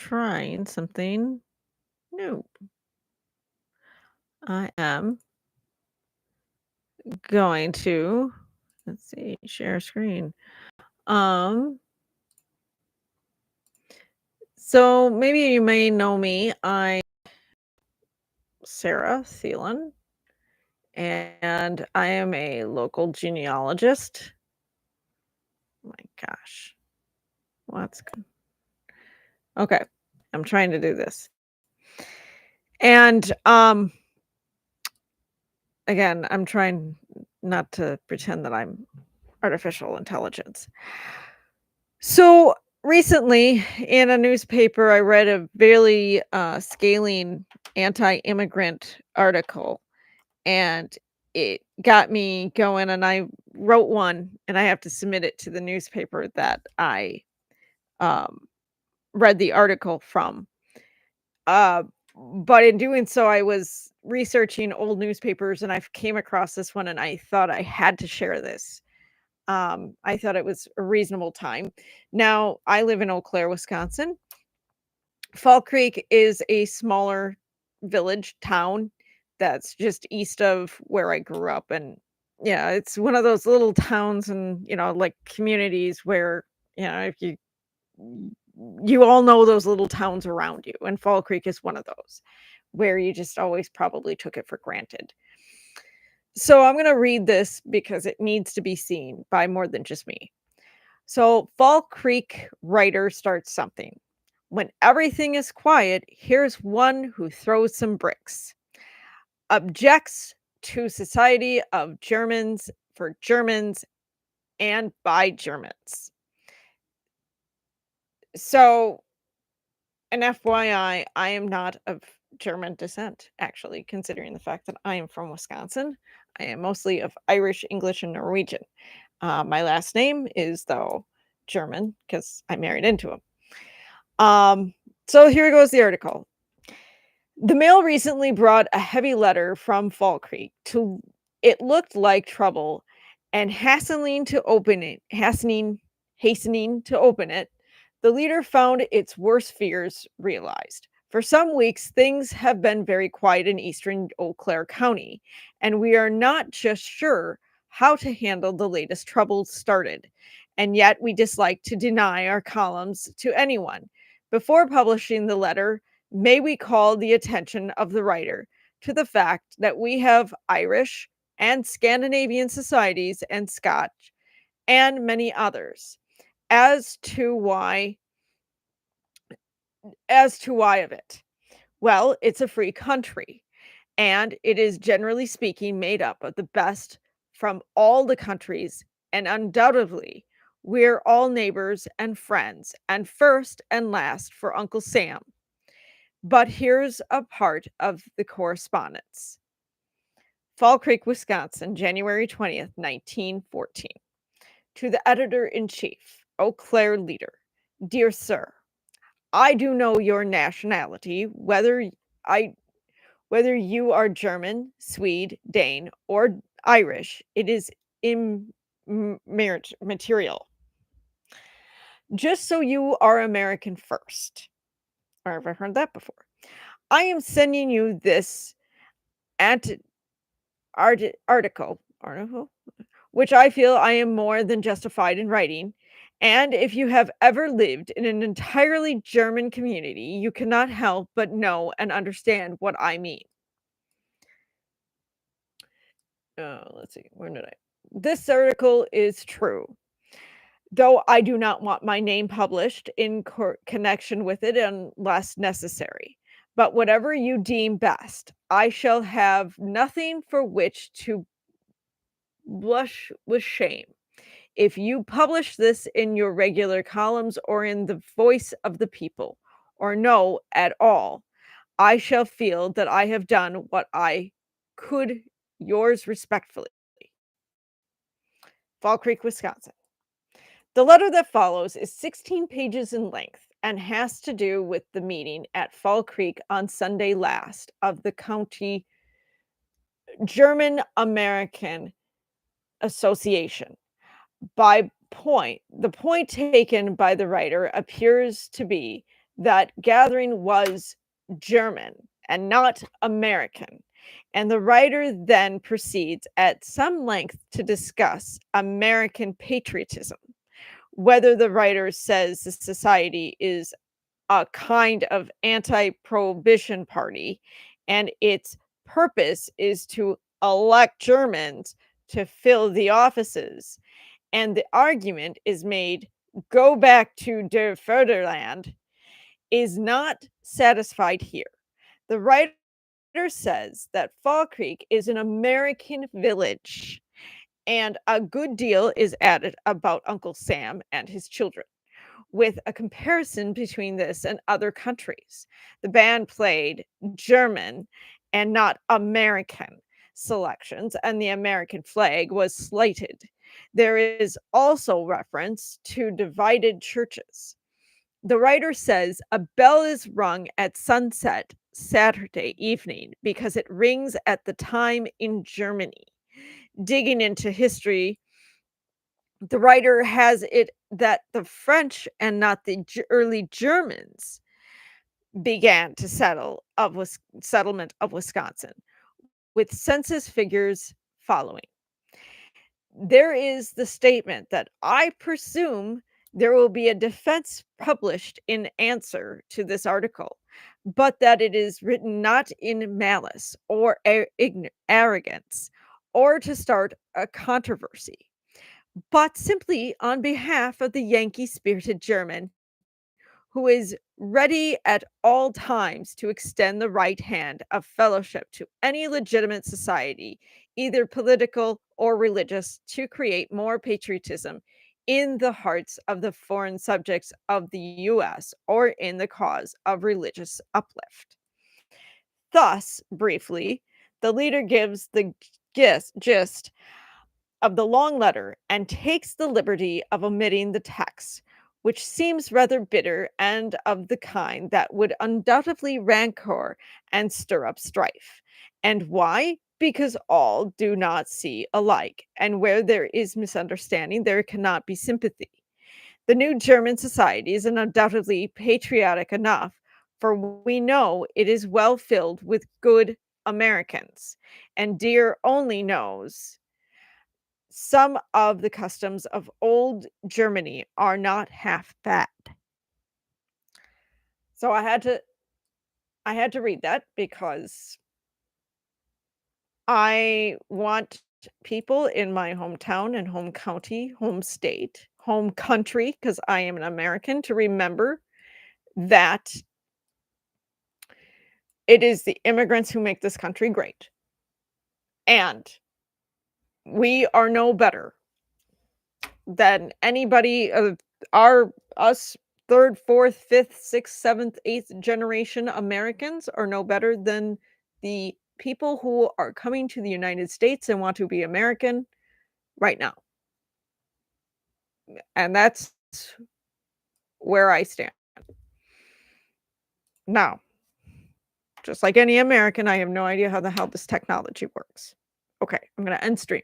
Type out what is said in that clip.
trying something new. I am going to, let's see, share screen. Um, so maybe you may know me. I'm Sarah Thielen, and I am a local genealogist. My gosh, what's okay? I'm trying to do this, and again, I'm trying not to pretend that I'm artificial intelligence. So recently in a newspaper, I read a very scaling anti immigrant article, and it got me going. And I wrote one, and I have to submit it to the newspaper that I um, read the article from. Uh, but in doing so, I was researching old newspapers and I came across this one, and I thought I had to share this. I thought it was a reasonable time. Now, I live in Eau Claire, Wisconsin. Fall Creek is a smaller village town that's just east of where I grew up. And yeah, it's one of those little towns and, like communities where, if you all know those little towns around you. And Fall Creek is one of those where you just always probably took it for granted. So I'm going to read this because it needs to be seen by more than just me. So, Fall Creek writer starts something. When everything is quiet, here's one who throws some bricks. Objects to society of Germans for Germans and by Germans. So, an FYI, I am not of German descent, actually, considering the fact that I am from Wisconsin. I am mostly of Irish, English, and Norwegian. My last name is, though, German because I married into him. Um, so here goes the article. The mail recently brought a heavy letter from Fall Creek to it looked like trouble, and hastening to open it, the leader found its worst fears realized. For some weeks, things have been very quiet in eastern Eau Claire County, and we are not just sure how to handle the latest troubles started. And yet we dislike to deny our columns to anyone. Before publishing the letter, may we call the attention of the writer to the fact that we have Irish and Scandinavian societies and Scotch and many others. As to why as to why of it? Well, it's a free country, and it is generally speaking made up of the best from all the countries, and undoubtedly we're all neighbors and friends, and first and last for Uncle Sam. But here's a part of the correspondence. Fall Creek, Wisconsin, January 20th, 1914. To the editor in chief, Eau Claire leader. Dear sir, I do know your nationality, I whether you are German, Swede, Dane, or Irish. It is immaterial. Just so you are American first. Or have I heard that before? I am sending you this anti- article, which I feel I am more than justified in writing. And if you have ever lived in an entirely German community, you cannot help but know and understand what I mean. Let's see, where did I? This article is true, though I do not want my name published in connection with it unless necessary. But whatever you deem best, I shall have nothing for which to blush with shame. If you publish this in your regular columns or in the voice of the people, or no at all, I shall feel that I have done what I could. Yours respectfully, Fall Creek, Wisconsin. The letter that follows is 16 pages in length and has to do with the meeting at Fall Creek on Sunday last of the County German American Association. The point taken by the writer appears to be that gathering was German and not American. And the writer then proceeds at some length to discuss American patriotism, whether the writer says the society is a kind of anti-prohibition party and its purpose is to elect Germans to fill the offices. And the argument is made, go back to der Vaterland, is not satisfied here. The writer says that Fall Creek is an American village, and a good deal is added about Uncle Sam and his children, with a comparison between this and other countries. The band played German and not American selections, and the American flag was slighted. There is also reference to divided churches. The writer says a bell is rung at sunset Saturday evening because it rings at the time in Germany. Digging into history, the writer has it that the French and not the early Germans began to settlement of Wisconsin, with census figures following. There is the statement that I presume there will be a defense published in answer to this article, but that it is written not in malice or arrogance or to start a controversy, but simply on behalf of the Yankee spirited German who is ready at all times to extend the right hand of fellowship to any legitimate society, either political or religious, to create more patriotism in the hearts of the foreign subjects of the US or in the cause of religious uplift. Thus, briefly, the leader gives the gist of the long letter and takes the liberty of omitting the text, which seems rather bitter and of the kind that would undoubtedly rancor and stir up strife. And why? Because all do not see alike, and where there is misunderstanding, there cannot be sympathy. The new German society is undoubtedly patriotic enough, for we know it is well filled with good Americans, and dear only knows some of the customs of old Germany are not half bad. So I had to read that because I want people in my hometown and home county, home state, home country, because I am an American, to remember that it is the immigrants who make this country great. And we are no better than anybody of our us third, fourth, fifth, sixth, seventh, eighth generation Americans are no better than the people who are coming to the United States and want to be American right now. And that's where I stand. Now, just like any American, I have no idea how the hell this technology works. Okay, I'm going to end stream.